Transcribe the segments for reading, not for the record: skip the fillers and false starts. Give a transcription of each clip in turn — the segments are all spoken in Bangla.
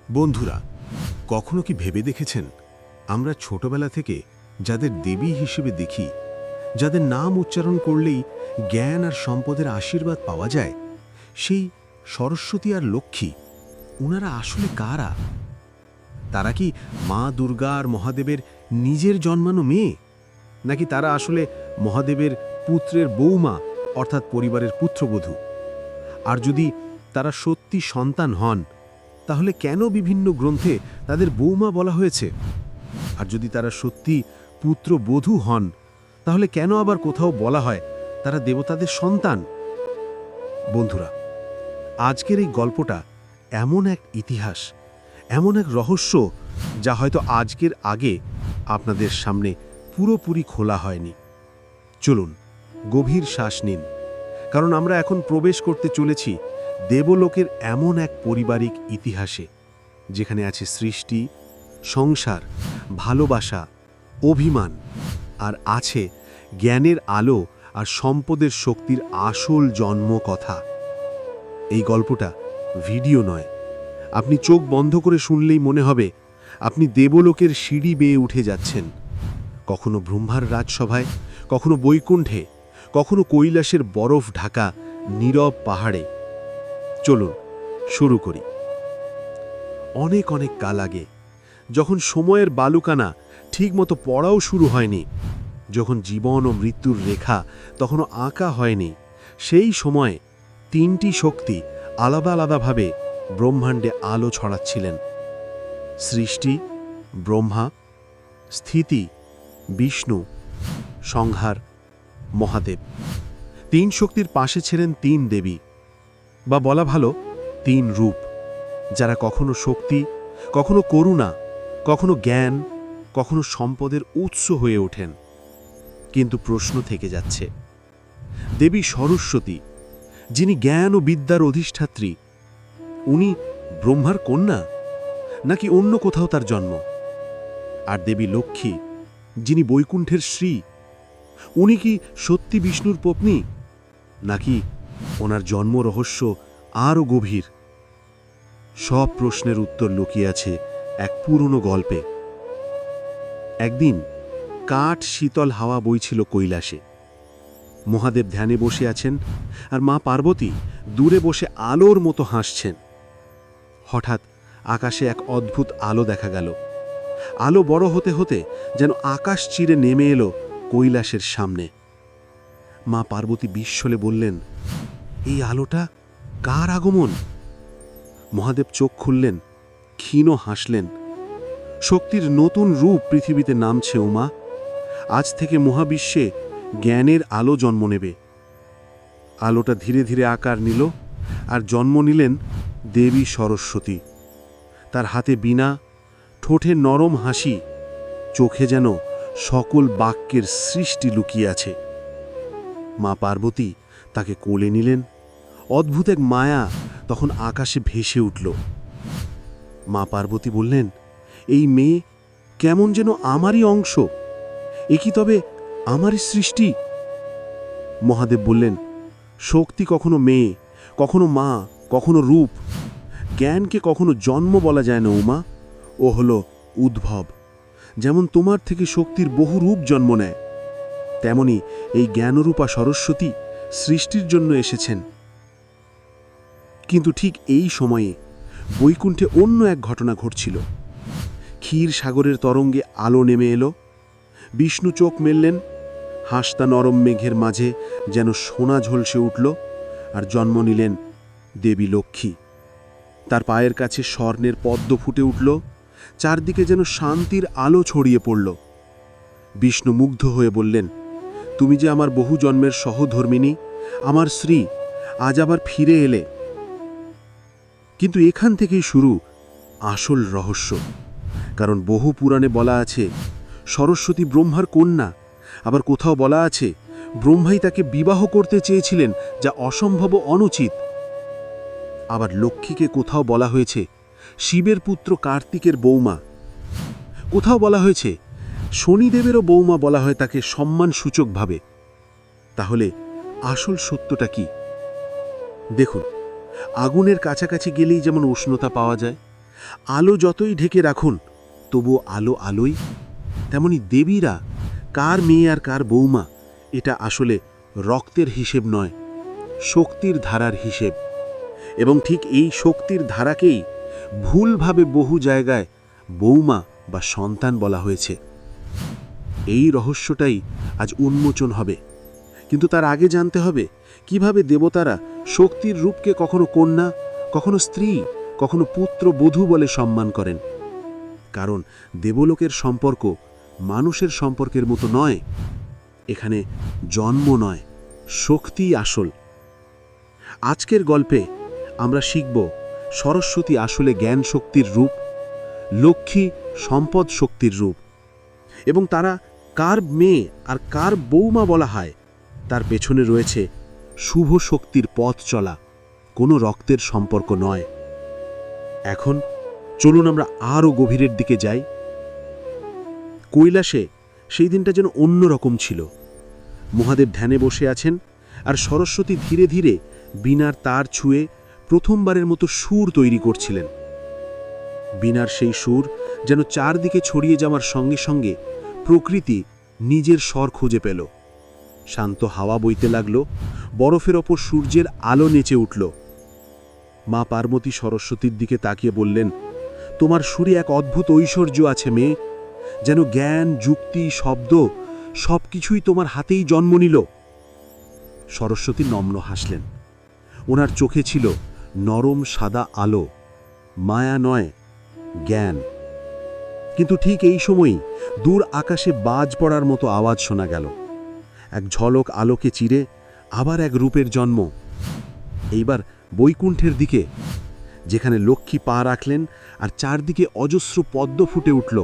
বন্ধুরা, কখনো কি ভেবে দেখেছেন আমরা ছোটবেলা থেকে যাদের দেবী হিসেবে দেখি, যাদের নাম উচ্চারণ করলেই জ্ঞান আর সম্পদের আশীর্বাদ পাওয়া যায়, সেই সরস্বতী আর লক্ষ্মী, ওনারা আসলে কারা? তারা কি মা দুর্গা আর মহাদেবের নিজের জন্মানো মেয়ে, নাকি তারা আসলে মহাদেবের পুত্রের বৌমা অর্থাৎ পরিবারের পুত্রবধূ? আর যদি তারা সত্যি সন্তান হন, তাহলে কেন বিভিন্ন গ্রন্থে তাদের বৌমা বলা হয়েছে? আর যদি তারা সত্যি পুত্রবধূ হন, তাহলে কেন আবার কোথাও বলা হয় তারা দেবতাদের সন্তান? বন্ধুরা, আজকের এই গল্পটা এমন এক ইতিহাস, এমন এক রহস্য, যা হয়তো আজকের আগে আপনাদের সামনে পুরোপুরি খোলা হয়নি। চলুন গভীর শ্বাস নিন, কারণ আমরা এখন প্রবেশ করতে চলেছি দেবলোকের এমন এক পারিবারিক ইতিহাসে, যেখানে আছে সৃষ্টি, সংসার, ভালোবাসা, অভিমান, আর আছে জ্ঞানের আলো আর সম্পদের শক্তির আসল জন্ম কথা। এই গল্পটা ভিডিও নয়, আপনি চোখ বন্ধ করে শুনলেই মনে হবে আপনি দেবলোকের সিঁড়ি বেয়ে উঠে যাচ্ছেন। কখনো ব্রহ্মার রাজসভায়, কখনো বৈকুণ্ঠে, কখনো কৈলাসের বরফ ঢাকা নীরব পাহাড়ে। চলুন শুরু করি। অনেক অনেক কাল আগে, যখন সময়ের বালুকানা ঠিকমতো পড়াও শুরু হয়নি, যখন জীবন ও মৃত্যুর রেখা তখনও আঁকা হয়নি, সেই সময়ে তিনটি শক্তি আলাদা আলাদাভাবে ব্রহ্মাণ্ডে আলো ছড়াচ্ছিলেন। সৃষ্টি ব্রহ্মা, স্থিতি বিষ্ণু, সংহার মহাদেব। তিন শক্তির পাশে ছিলেন তিন দেবী, বা বলা ভালো তিন রূপ, যারা কখনো শক্তি, কখনো করুণা, কখনো জ্ঞান, কখনো সম্পদের উৎস হয়ে ওঠেন। কিন্তু প্রশ্ন থেকে যাচ্ছে, দেবী সরস্বতী, যিনি জ্ঞান ও বিদ্যার অধিষ্ঠাত্রী, উনি ব্রহ্মার কন্যা, নাকি অন্য কোথাও তার জন্ম? আর দেবী লক্ষ্মী, যিনি বৈকুণ্ঠের শ্রী, উনি কি সত্যি বিষ্ণুর পত্নী, নাকি ওনার জন্ম রহস্য আরও গভীর? সব প্রশ্নের উত্তর লুকিয়ে আছে এক পুরনো গল্পে। একদিন কাঠ শীতল হাওয়া বইছিল কৈলাসে। মহাদেব ধ্যানে বসে আছেন, আর মা পার্বতী দূরে বসে আলোর মতো হাসছেন। হঠাৎ আকাশে এক অদ্ভুত আলো দেখা গেল। আলো বড় হতে হতে যেন আকাশ চিরে নেমে এলো কৈলাসের সামনে। মা পার্বতী বিস্ময়ে বললেন, এই আলোটা কার আগমন? মহাদেব চোখ খুললেন, ক্ষীণ হাসলেন। শক্তির নতুন রূপ পৃথিবীতে নামছে উমা। আজ থেকে মহাবিশ্বে জ্ঞানের আলো জন্ম নেবে। আলোটা ধীরে ধীরে আকার নিল, আর জন্ম নিলেন দেবী সরস্বতী। তার হাতে বীণা, ঠোঁটে নরম হাসি, চোখে যেন সকল বাক্যের সৃষ্টি লুকিয়ে আছে। মা পার্বতী তাকে কোলে নিলেন। অদ্ভুত এক মায়া তখন আকাশে ভেসে উঠল। মা পার্বতী বললেন, এই মেয়ে কেমন যেন আমারই অংশ, এ কি তবে আমারই সৃষ্টি? মহাদেব বললেন, শক্তি কখনো মেয়ে, কখনো মা, কখনো রূপ। জ্ঞানকে কখনো জন্ম বলা যায় না উমা, ও হলো উদ্ভব। যেমন তোমার থেকে শক্তির বহু রূপ জন্ম নেয়, তেমনি এই জ্ঞানরূপা সরস্বতী সৃষ্টির জন্য এসেছেন। কিন্তু ঠিক এই সময়ে বৈকুণ্ঠে অন্য এক ঘটনা ঘটছিল। ক্ষীর সাগরের তরঙ্গে আলো নেমে এলো। বিষ্ণু চোখ মেললেন, হাসতা নরম মেঘের মাঝে যেন সোনা ঝলসে উঠল, আর জন্ম নিলেন দেবী লক্ষ্মী। তার পায়ের কাছে স্বর্ণের পদ্ম ফুটে উঠল, চারদিকে যেন শান্তির আলো ছড়িয়ে পড়ল। বিষ্ণু মুগ্ধ হয়ে বললেন, তুমি যে আমার বহু জন্মের সহধর্মিণী, আমার শ্রী, আজ আবার ফিরে এলে। কিন্তু এখান থেকেই শুরু আসল রহস্য। কারণ বহু পুরাণে বলা আছে সরস্বতী ব্রহ্মার কন্যা, আবার কোথাও বলা আছে ব্রহ্মাই তাকে বিবাহ করতে চেয়েছিলেন, যা অসম্ভব ও অনুচিত। আবার লক্ষ্মীকে কোথাও বলা হয়েছে শিবের পুত্র কার্তিকের বৌমা। কোথাও বলা হয়েছে শনিদেবেরও বৌমা বলা হয় তাকে সম্মানসূচকভাবে। তাহলে আসল সত্যটা কি? দেখুন, আগুনের কাছাকাছি গেলেই যেমন উষ্ণতা পাওয়া যায়, আলো যতই ঢেকে রাখুন তবু আলো আলোই। তেমনি দেবীরা কার মেয়ে আর কার বৌমা এটা আসলে রক্তের হিসেব নয়, শক্তির ধারার হিসেব। এবং ঠিক এই শক্তির ধারাকেই ভুলভাবে বহু জায়গায় বৌমা বা সন্তান বলা হয়েছে। এই রহস্যটাই আজ উন্মোচন হবে, কিন্তু তার আগে জানতে হবে কিভাবে দেবতারা শক্তির রূপকে কখনো কন্যা, কখনো স্ত্রী, কখনো পুত্র বধূ বলে সম্মান করেন। কারণ দেবলোকের সম্পর্ক মানুষের সম্পর্কের মতো নয়, এখানে জন্ম নয়, শক্তিই আসল। আজকের গল্পে আমরা শিখব সরস্বতী আসলে জ্ঞান শক্তির রূপ, লক্ষ্মী সম্পদ শক্তির রূপ, এবং তারা কার মেয়ে আর কার বৌমা বলা হয় তার পেছনে রয়েছে শুভ শক্তির পথ চলা, কোনো রক্তের সম্পর্ক নয়। এখন চলুন আমরা আরও গভীরের দিকে যাই। কৈলাসে সেই দিনটা যেন অন্যরকম ছিল। মহাদেব ধ্যানে বসে আছেন আর সরস্বতী ধীরে ধীরে বীণার তার ছুঁয়ে প্রথমবারের মতো সুর তৈরি করছিলেন। বীণার সেই সুর যেন চারদিকে ছড়িয়ে যাওয়ার সঙ্গে সঙ্গে প্রকৃতি নিজের স্বর খুঁজে পেল। শান্ত হাওয়া বইতে লাগল, বরফের ওপর সূর্যের আলো নেচে উঠল। মা পার্বতী সরস্বতীর দিকে তাকিয়ে বললেন, তোমার সুরে এক অদ্ভুত ঐশ্বর্য আছে মেয়ে, যেন জ্ঞান, যুক্তি, শব্দ সবকিছুই তোমার হাতেই জন্ম নিল। সরস্বতী নম্র হাসলেন। ওনার চোখে ছিল নরম সাদা আলো, মায়া নয়, জ্ঞান। কিন্তু ঠিক এই সময়ই দূর আকাশে বাজ পড়ার মতো আওয়াজ শোনা গেল। এক ঝলক আলোকে চিরে আবার এক রূপের জন্ম, এইবার বৈকুণ্ঠের দিকে, যেখানে লক্ষ্মী পা রাখলেন আর চারদিকে অজস্র পদ্ম ফুটে উঠল।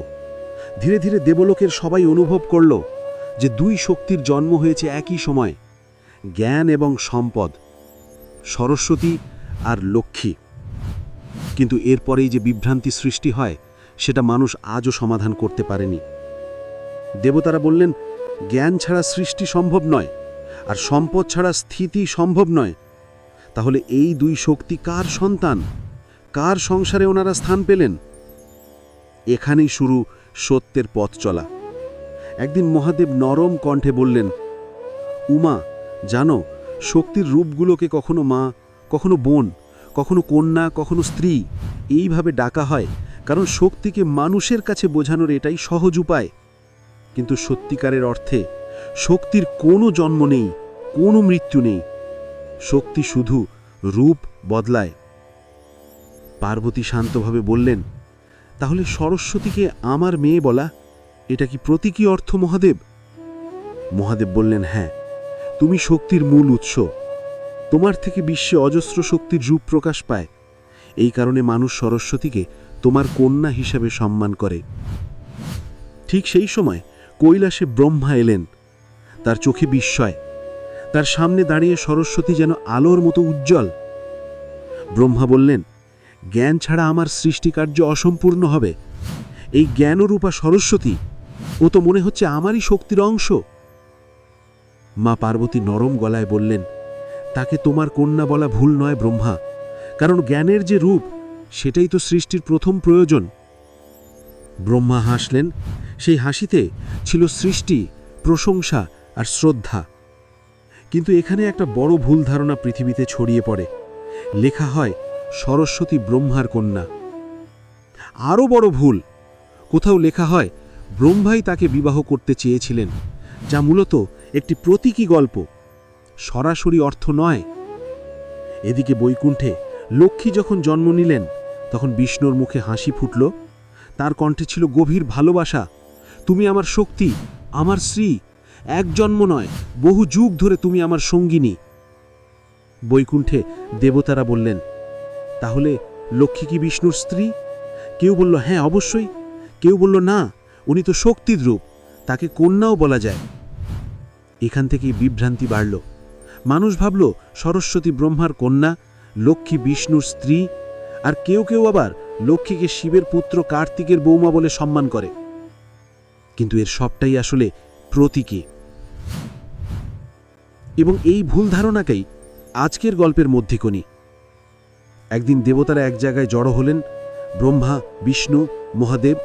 ধীরে ধীরে দেবলোকের সবাই অনুভব করল যে দুই শক্তির জন্ম হয়েছে একই সময়, জ্ঞান এবং সম্পদ, সরস্বতী আর লক্ষ্মী। কিন্তু এরপরেই যে বিভ্রান্তি সৃষ্টি হয় সেটা মানুষ আজও সমাধান করতে পারেনি। দেবতারা বললেন, জ্ঞান ছাড়া সৃষ্টি সম্ভব নয়, আর সম্পদ ছাড়া স্থিতি সম্ভব নয়। তাহলে এই দুই শক্তি কার সন্তান, কার সংসারে ওনারা স্থান পেলেন? এখানেই শুরু সত্যের পথ চলা। একদিন মহাদেব নরম কণ্ঠে বললেন, উমা, জানো শক্তির রূপগুলোকে কখনো মা, কখনো বোন, কখনো কন্যা, কখনো স্ত্রী এইভাবে ডাকা হয়, কারণ শক্তিকে মানুষের কাছে বোঝানোর এটাই সহজ উপায়। কিন্তু সত্যিকারের অর্থে শক্তির কোনো জন্ম নেই, কোনো মৃত্যু নেই। শক্তি শুধু রূপ বদলায়। পার্বতী শান্তভাবে বললেন, তাহলে সরস্বতীকে আমার মেয়ে বলা এটা কি প্রতীকী অর্থ মহাদেব? মহাদেব বললেন, হ্যাঁ, তুমি শক্তির মূল উৎস। তোমার থেকে বিশ্বে অজস্র শক্তির রূপ প্রকাশ পায়। এই কারণে মানুষ সরস্বতীকে তোমার কন্যা হিসাবে সম্মান করে। ঠিক সেই সময় কৈলাসে ব্রহ্মা এলেন। তার চোখে বিস্ময়। তার সামনে দাঁড়িয়ে সরস্বতী যেন আলোর মতো উজ্জ্বল। ব্রহ্মা বললেন, জ্ঞান ছাড়া আমার সৃষ্টিকার্য অসম্পূর্ণ হবে। এই জ্ঞানরূপা সরস্বতী, ও তো মনে হচ্ছে আমারই শক্তির অংশ। মা পার্বতী নরম গলায় বললেন, তাকে তোমার কন্যা বলা ভুল নয় ব্রহ্মা, কারণ জ্ঞানের যে রূপ সেটাই তো সৃষ্টির প্রথম প্রয়োজন। ব্রহ্মা হাসলেন। সেই হাসিতে ছিল সৃষ্টি, প্রশংসা আর শ্রদ্ধা। কিন্তু এখানে একটা বড় ভুল ধারণা পৃথিবীতে ছড়িয়ে পড়ে। লেখা হয় সরস্বতী ব্রহ্মার কন্যা। আরও বড় ভুল, কোথাও লেখা হয় ব্রহ্মাই তাকে বিবাহ করতে চেয়েছিলেন, যা মূলত একটি প্রতীকী গল্প, সরাসরি অর্থ নয়। এদিকে বৈকুণ্ঠে লক্ষ্মী যখন জন্ম নিলেন তখন বিষ্ণুর মুখে হাসি ফুটল। তার কণ্ঠে ছিল গভীর ভালোবাসা। তুমি আমার শক্তি, আমার স্ত্রী, এক জন্ম নয়, বহু যুগ ধরে তুমি আমার সঙ্গিনী। বৈকুণ্ঠে দেবতারা বললেন, তাহলে লক্ষ্মী কি বিষ্ণুর স্ত্রী? কেউ বলল, হ্যাঁ অবশ্যই। কেউ বলল, না, উনি তো শক্তির রূপ, তাকে কন্যাও বলা যায়। এখান থেকেই বিভ্রান্তি বাড়ল। মানুষ ভাবল সরস্বতী ব্রহ্মার কন্যা, লক্ষ্মী বিষ্ণুর স্ত্রী, আর কেউ কেউ আবার লক্ষ্মীকে শিবের পুত্র কার্তিকের বৌমা বলে সম্মান করে। কিন্তু এর সবটাই আসলে প্রতীকী। এবং এই ভুল ধারণাকেই আজকের গল্পের মধ্যিকণি। একদিন দেবতারা এক জায়গায় জড়ো হলেন। ব্রহ্মা, বিষ্ণু, মহাদেব,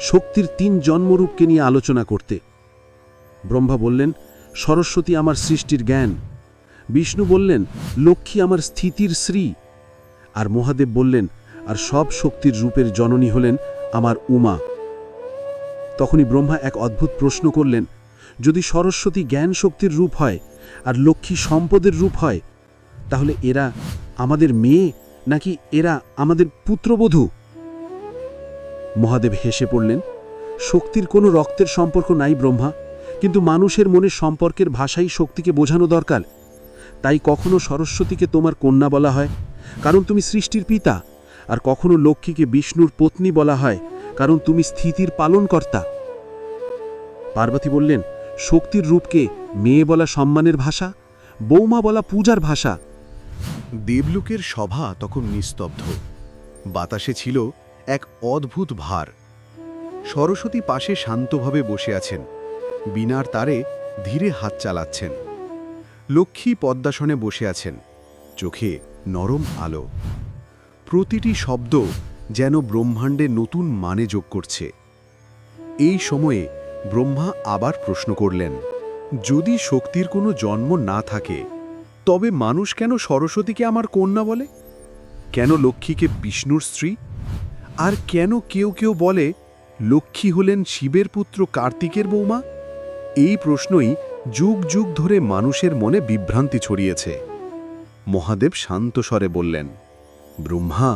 শক্তির 3 জন্মরূপকে নিয়ে আলোচনা করতে। ব্রহ্মা বললেন, সরস্বতী আমার সৃষ্টির জ্ঞান। বিষ্ণু বললেন, লক্ষ্মী আমার স্থিতির শ্রী। আর মহাদেব বললেন, আর সব শক্তির রূপের জননী হলেন আমার উমা। তখনই ব্রহ্মা এক অদ্ভুত প্রশ্ন করলেন, যদি সরস্বতী জ্ঞান শক্তির রূপ হয় আর লক্ষ্মী সম্পদের রূপ হয়, তাহলে এরা আমাদের মেয়ে নাকি এরা আমাদের পুত্রবধূ? মহাদেব হেসে পড়লেন, শক্তির কোনো রক্তের সম্পর্ক নাই ব্রহ্মা, কিন্তু মানুষের মনে সম্পর্কের ভাষাই শক্তিকে বোঝানো দরকার। তাই কখনো সরস্বতীকে তোমার কন্যা বলা হয়, কারণ তুমি সৃষ্টির পিতা, আর কখনো লক্ষ্মীকে বিষ্ণুর পত্নী বলা হয়, কারণ তুমি স্থিতির পালনকর্তা। পার্বতী বললেন, শক্তির রূপকে মেয়ে বলা সম্মানের ভাষা, বৌমা বলা পূজার ভাষা। দেবলোকের সভা তখন নিস্তব্ধ। বাতাসে ছিল এক অদ্ভুত ভার। সরস্বতী পাশে শান্তভাবে বসে আছেন, বীণার তারে ধীরে হাত চালাচ্ছেন। লক্ষ্মী পদ্মাসনে বসে আছেন, চোখে নরম আলো। প্রতিটি শব্দ যেন ব্রহ্মাণ্ডে নতুন মানে যোগ করছে। এই সময়ে ব্রহ্মা আবার প্রশ্ন করলেন, যদি শক্তির কোনো জন্ম না থাকে, তবে মানুষ কেন সরস্বতীকে আমার কন্যা বলে? কেন লক্ষ্মীকে বিষ্ণুর স্ত্রী? আর কেন কেউ কেউ বলে লক্ষ্মী হলেন শিবের পুত্র কার্তিকের বৌমা? এই প্রশ্নই যুগ যুগ ধরে মানুষের মনে বিভ্রান্তি ছড়িয়েছে। মহাদেব শান্ত স্বরে বললেন, ব্রহ্মা,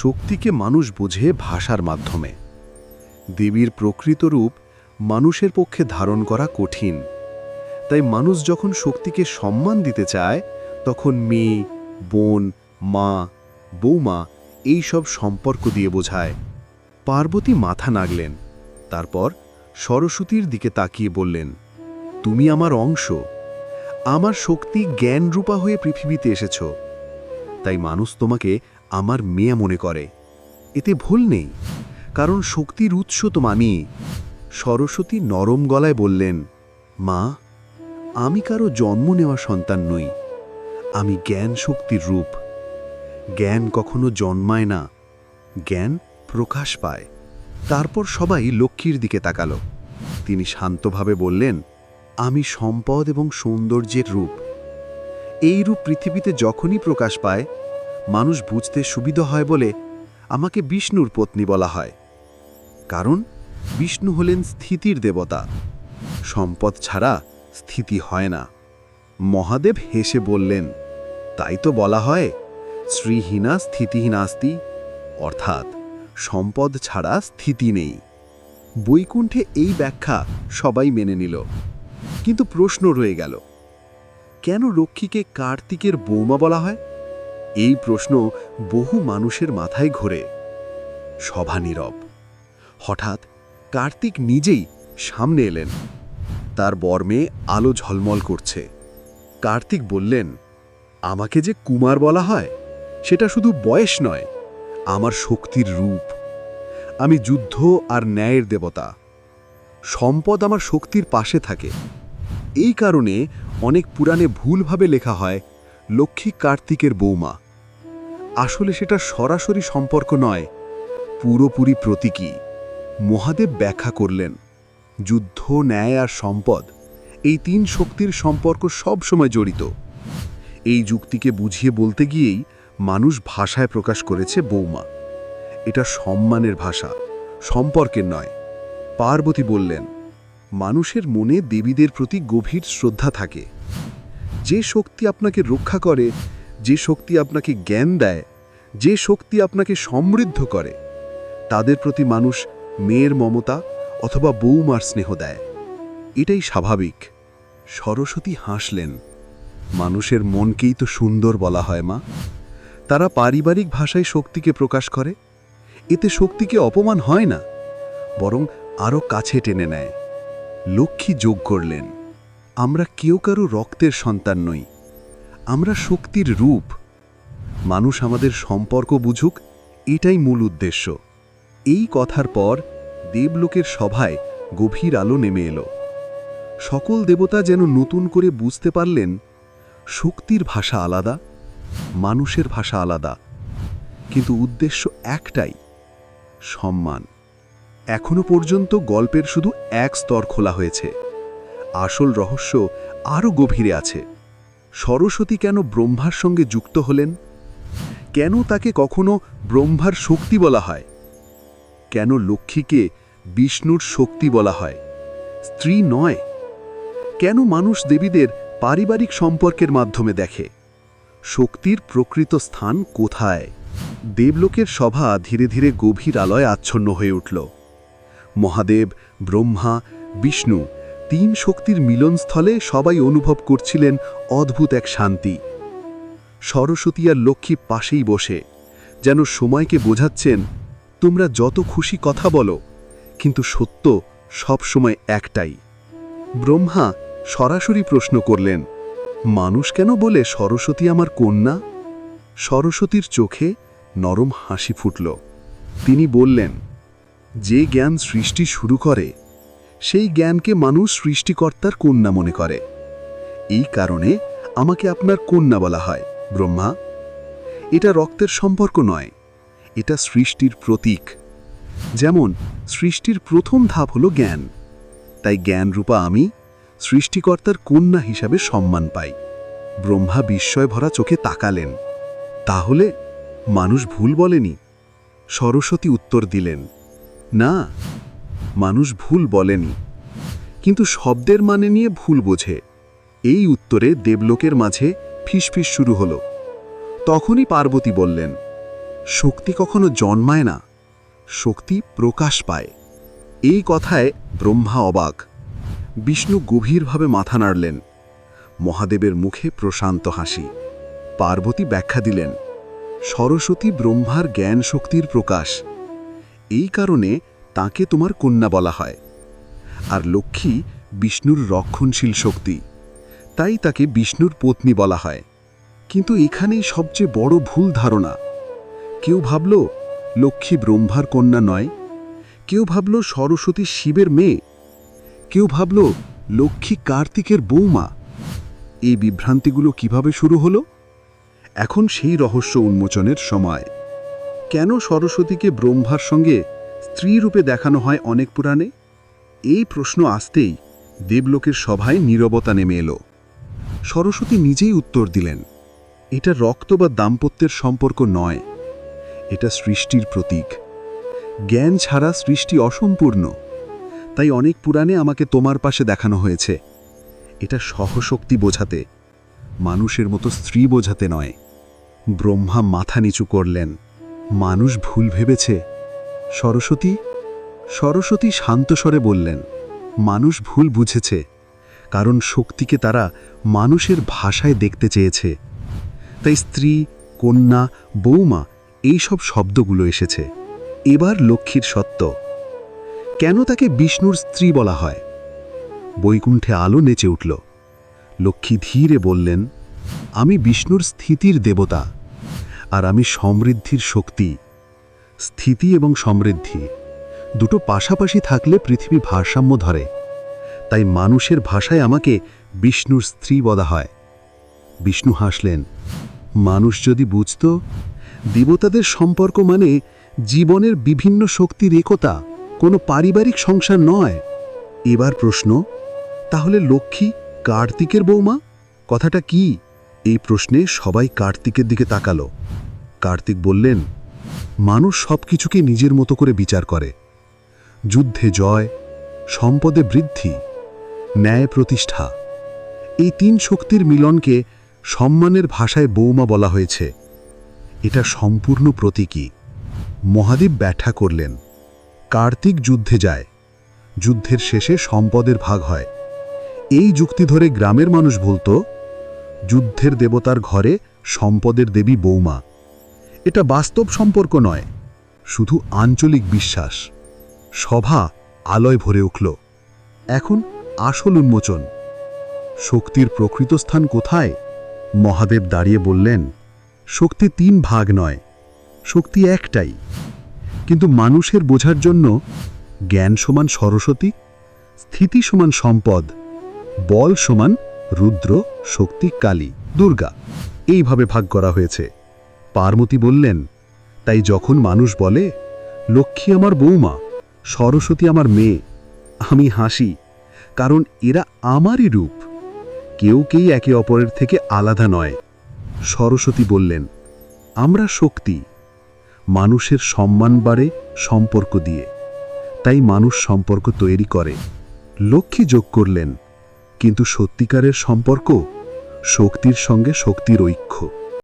শক্তিকে মানুষ বোঝে ভাষার মাধ্যমে। দেবীর প্রকৃত রূপ মানুষের পক্ষে ধারণ করা কঠিন। তাই মানুষ যখন শক্তিকে সম্মান দিতে চায়, তখন মেয়ে, বোন, মা, বৌমা এই সব সম্পর্ক দিয়ে বোঝায়। পার্বতী মাথা নাড়লেন, তারপর সরস্বতীর দিকে তাকিয়ে বললেন, তুমি আমার অংশ, আমার শক্তি জ্ঞানরূপা হয়ে পৃথিবীতে এসেছ। তাই মানুষ তোমাকে আমার মেয়ে মনে করে। এতে ভুল নেই, কারণ শক্তির উৎস তো আমি। সরস্বতী নরম গলায় বললেন, মা, আমি কারো জন্ম নেওয়া সন্তান নই, আমি জ্ঞান শক্তির রূপ। জ্ঞান কখনো জন্মায় না, জ্ঞান প্রকাশ পায়। তারপর সবাই লক্ষ্মীর দিকে তাকালো। তিনি শান্তভাবে বললেন, আমি সম্পদ এবং সৌন্দর্যের রূপ। এই রূপ পৃথিবীতে যখনই প্রকাশ পায়, মানুষ বুঝতে সুবিধা হয় বলে আমাকে বিষ্ণুর পত্নী বলা হয়। কারণ বিষ্ণু হলেন স্থিতির দেবতা। সম্পদ ছাড়া স্থিতি হয় না। মহাদেব হেসে বললেন, তাই তো বলা হয়, শ্রীহীনা স্থিতিহীনাস্তি, অর্থাৎ সম্পদ ছাড়া স্থিতি নেই। বৈকুণ্ঠে এই ব্যাখ্যা সবাই মেনে নিল, কিন্তু প্রশ্ন রয়ে গেল, কেন লক্ষ্মীকে কার্তিকের বৌমা বলা হয়? এই প্রশ্ন বহু মানুষের মাথায় ঘোরে। সভা নীরব। হঠাৎ কার্তিক নিজেই সামনে এলেন। তার বর্মে আলো ঝলমল করছে। কার্তিক বললেন, আমাকে যে কুমার বলা হয়, সেটা শুধু বয়স নয়, আমার শক্তির রূপ। আমি যুদ্ধ আর ন্যায়ের দেবতা। সম্পদ আমার শক্তির পাশে থাকে। এই কারণে অনেক পুরাণে ভুলভাবে লেখা হয় লক্ষ্মী কার্তিকের বৌমা। আসলে সেটা সরাসরি সম্পর্ক নয়, পুরোপুরি প্রতীকী। মহাদেব ব্যাখ্যা করলেন, যুদ্ধ, ন্যায় আর সম্পদ, এই 3 শক্তির সম্পর্ক সব সময় জড়িত। এই যুক্তিকে বুঝিয়ে বলতে গিয়েই মানুষ ভাষায় প্রকাশ করেছে বৌমা। এটা সম্মানের ভাষা, সম্পর্কের নয়। পার্বতী বললেন, মানুষের মনে দেবীদের প্রতি গভীর শ্রদ্ধা থাকে। যে শক্তি আপনাকে রক্ষা করে, যে শক্তি আপনাকে জ্ঞান দেয়, যে শক্তি আপনাকে সমৃদ্ধ করে, তাদের প্রতি মানুষ মেয়ের মমতা অথবা বৌমার স্নেহ দেয়। এটাই স্বাভাবিক। সরস্বতী হাসলেন, মানুষের মনকেই তো সুন্দর বলা হয় মা। তারা পারিবারিক ভাষায় শক্তিকে প্রকাশ করে। এতে শক্তিকে অপমান হয় না, বরং আরও কাছে টেনে নেয়। লক্ষ্মী যোগ করলেন, আমরা কেউ কারো রক্তের সন্তান নই, আমরা শক্তির রূপ। মানুষ আমাদের সম্পর্ক বুঝুক, এটাই মূল উদ্দেশ্য। এই কথার পর দেবলোকের সভায় গভীর আলো নেমে এলো। সকল দেবতা যেন নতুন করে বুঝতে পারলেন, শক্তির ভাষা আলাদা, মানুষের ভাষা আলাদা, কিন্তু উদ্দেশ্য একটাই, সম্মান। এখনো পর্যন্ত গল্পের শুধু এক স্তর খোলা হয়েছে। আসল রহস্য আরও গভীরে আছে। সরস্বতী কেন ব্রহ্মার সঙ্গে যুক্ত হলেন? কেন তাকে কখনো ব্রহ্মার শক্তি বলা হয়? কেন লক্ষ্মীকে বিষ্ণুর শক্তি বলা হয়, স্ত্রী নয়? কেন মানুষ দেবীদের পারিবারিক সম্পর্কের মাধ্যমে দেখে? শক্তির প্রকৃত স্থান কোথায়? দেবলোকের সভা ধীরে ধীরে গভীর আলোয় আচ্ছন্ন হয়ে উঠল। মহাদেব, ব্রহ্মা, বিষ্ণু তিন শক্তির মিলনস্থলে সবাই অনুভব করছিলেন অদ্ভুত এক শান্তি। সরস্বতী আর লক্ষ্মী পাশেই বসে, যেন সময়কে বোঝাচ্ছেন, তোমরা যত খুশি কথা বলো, কিন্তু সত্য সব সময় একটাই। ব্রহ্মা সরাসরি প্রশ্ন করলেন, মানুষ কেন বলে সরস্বতী আমার কন্যা? সরস্বতীর চোখে নরম হাসি ফুটল। তিনি বললেন, যে জ্ঞান সৃষ্টি শুরু করে সেই জ্ঞানকে মানুষ সৃষ্টিকর্তার কন্যা মনে করে। এই কারণে আমাকে আপনার কন্যা বলা হয় ব্রহ্মা। এটা রক্তের সম্পর্ক নয়, এটা সৃষ্টির প্রতীক। যেমন সৃষ্টির প্রথম ধাপ হলো জ্ঞান, তাই জ্ঞানরূপা আমি সৃষ্টিকর্তার কন্যা হিসাবে সম্মান পাই। ব্রহ্মা বিস্ময় ভরা চোখে তাকালেন। তাহলে মানুষ ভুল বলেনি? সরস্বতী উত্তর দিলেন, না, মানুষ ভুল বলেনি, কিন্তু শব্দের মানে নিয়ে ভুল বোঝে। এই উত্তরে দেবলোকের মাঝে ফিসফিস শুরু হলো। তখনই পার্বতী বললেন, শক্তি কখনো জন্মায় না, শক্তি প্রকাশ পায়। এই কথায় ব্রহ্মা অবাক। বিষ্ণু গভীরভাবে মাথা নাড়লেন। মহাদেবের মুখে প্রশান্ত হাসি। পার্বতী ব্যাখ্যা দিলেন, সরস্বতী ব্রহ্মার জ্ঞান শক্তির প্রকাশ, এই কারণে তাকে তোমার কন্যা বলা হয়। আর লক্ষ্মী বিষ্ণুর রক্ষণশীল শক্তি, তাই তাকে বিষ্ণুর পত্নী বলা হয়। কিন্তু এখানেই সবচেয়ে বড় ভুল ধারণা। কেউ ভাবল লক্ষ্মী ব্রহ্মার কন্যা নয়, কেউ ভাবল সরস্বতী শিবের মেয়ে, কেউ ভাবল লক্ষ্মী কার্তিকের বৌমা। এই বিভ্রান্তিগুলো কিভাবে শুরু হলো? এখন সেই রহস্য উন্মোচনের সময়। কেন সরস্বতীকে ব্রহ্মার সঙ্গে স্ত্রী রূপে দেখানো হয় অনেক পুরাণে? এই প্রশ্ন আসতেই দেবলোকের সভায় নীরবতা নেমে এলো। সরস্বতী নিজেই উত্তর দিলেন, এটা রক্ত বা দাম্পত্যের সম্পর্ক নয়, এটা সৃষ্টির প্রতীক। জ্ঞান ছাড়া সৃষ্টি অসম্পূর্ণ, তাই অনেক পুরাণে আমাকে তোমার পাশে দেখানো হয়েছে। এটা সহশক্তি বোঝাতে, মানুষের মতো স্ত্রী বোঝাতে নয়। ব্রহ্মা মাথা নিচু করলেন, মানুষ ভুল ভেবেছে। সরস্বতী শান্ত স্বরে বললেন, মানুষ ভুল বুঝেছে, কারণ শক্তিকে তারা মানুষের ভাষায় দেখতে চেয়েছে। তাই স্ত্রী, কন্যা, বৌমা এই সব শব্দগুলো এসেছে। এবার লক্ষ্মীর সত্য। কেন তাকে বিষ্ণুর স্ত্রী বলা হয়? বৈকুণ্ঠে আলো নেচে উঠল। লক্ষ্মী ধীরে বললেন, আমি বিষ্ণুর স্থিতির দেবতা, আর আমি সমৃদ্ধির শক্তি। স্থিতি এবং সমৃদ্ধি দুটো পাশাপাশি থাকলে পৃথিবী ভারসাম্য ধরে। তাই মানুষের ভাষায় আমাকে বিষ্ণুর স্ত্রী বলা হয়। বিষ্ণু হাসলেন, মানুষ যদি বুঝত দেবতাদের সম্পর্ক মানে জীবনের বিভিন্ন শক্তির একতা, কোনো পারিবারিক সংসার নয়। এবার প্রশ্ন, তাহলে লক্ষ্মী কার্তিকের বৌমা কথাটা কি? এই প্রশ্নে সবাই কার্তিকের দিকে তাকালো। কার্তিক বললেন, মানুষ সব কিছুকে নিজের মতো করে বিচার করে। যুদ্ধে জয়, সম্পদে বৃদ্ধি, ন্যায় প্রতিষ্ঠা, এই তিন শক্তির মিলনকে সম্মানের ভাষায় বৌমা বলা হয়েছে। এটা সম্পূর্ণ প্রতীকী। মহাদেব ব্যাখ্যা করলেন, কার্তিক যুদ্ধে যায়, যুদ্ধের শেষে সম্পদের ভাগ হয়। এই যুক্তি ধরে গ্রামের মানুষ বলতো, যুদ্ধের দেবতার ঘরে সম্পদের দেবী বৌমা। এটা বাস্তব সম্পর্ক নয়, শুধু আঞ্চলিক বিশ্বাস। সভা আলোয় ভরে উঠল। এখন আসল উন্মোচন। শক্তির প্রকৃত স্থান কোথায়? মহাদেব দাঁড়িয়ে বললেন, শক্তি তিন ভাগ নয়, শক্তি একটাই। কিন্তু মানুষের বোঝার জন্য জ্ঞান সমান সরস্বতী, স্থিতি সমান সম্পদ, বল সমান রুদ্র, শক্তি কালী, দুর্গা, এইভাবে ভাগ করা হয়েছে। পার্বতী বললেন, তাই যখন মানুষ বলে লক্ষ্মী আমার বৌমা, সরস্বতী আমার মেয়ে। আমি হাসি, কারণ এরা আমারই রূপ। কেউ একে অপরের থেকে আলাদা নয়। সরস্বতী বললেন, আমরা শক্তি। মানুষের সম্মান বাড়ে সম্পর্ক দিয়ে, তাই মানুষ সম্পর্ক তৈরি করে। লক্ষ্মী যোগ করলেন, কিন্তু সত্যিকারের সম্পর্ক শক্তির সঙ্গে শক্তির ঐক্য।